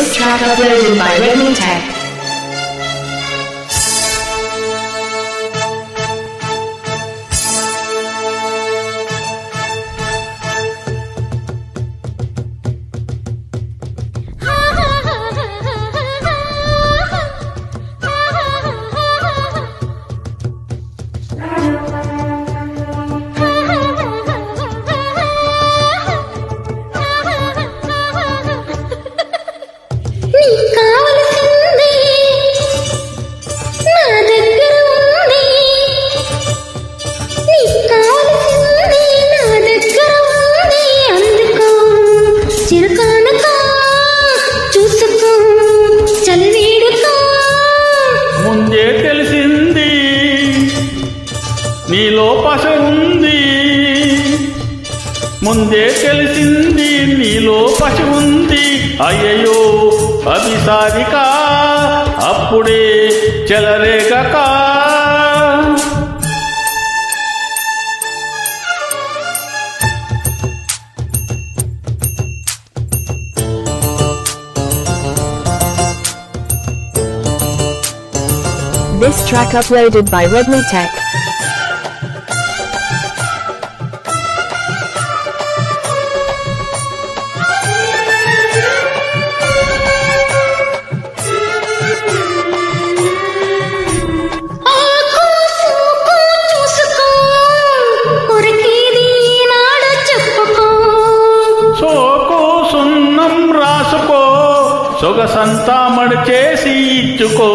This track uploaded by Redmi Tech. ముందే తెలిసింది నీలో పశ ఉంది, ముందే తెలిసింది నీలో పశ ఉంది. అయ్యయ్యో అభిసారిక అప్పుడే చెలరేగక. This track uploaded by Redmi Tech. సోకు సున్నం రాసుకో, సొగసంతా మడిచేసి ఇచ్చుకో.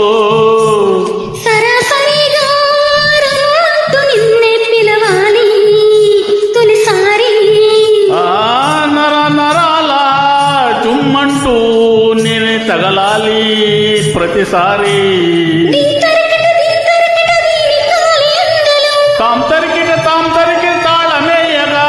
నేనే తగలాలి ప్రతిసారి. తాంతరికిట తాళమేయగా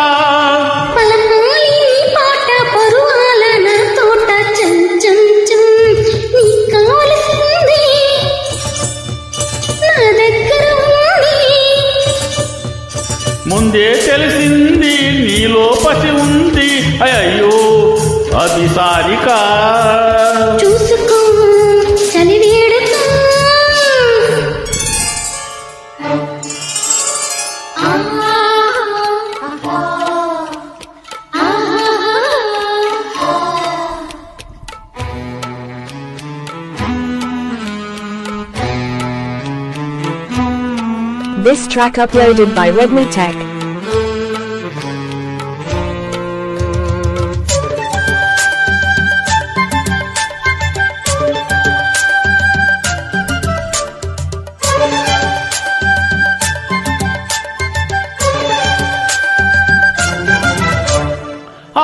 ముందే తెలిసింది నీలో పసి ఉంది. అయ్యో అభిసారిక చూసుకో చలివేడుకో. This track uploaded by Redmi Tech.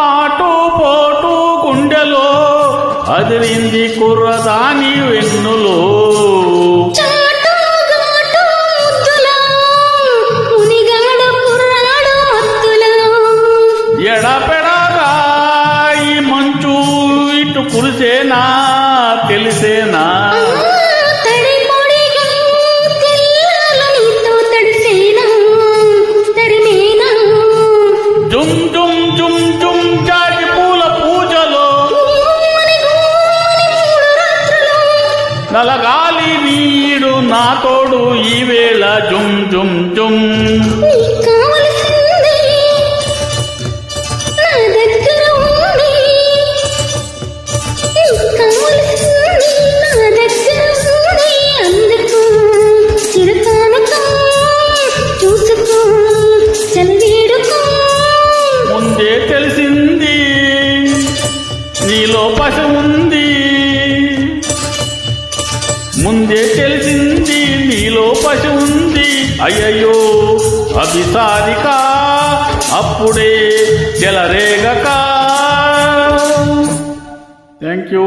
Auto పోటు గుండెలో అదిరింది కుర్రదాని వెన్నులో. ఎడపెడగా ఈ మంచు ఇటు కురిసేనా తెలిసేనా. జుమ్ జుమ్ జుమ్ జుమ్ జాజి పూల పూజలో నలగాలి వీడు నా తోడు ఈ వేళ. జుమ్ జుమ్ జుమ్ ముందే తెలిసింది నీలో పశ ఉంది, ముందే తెలిసింది నీలో పశ ఉంది. అయ్యయ్యో అభిసారిక అప్పుడే చెలరేగక. Thank you.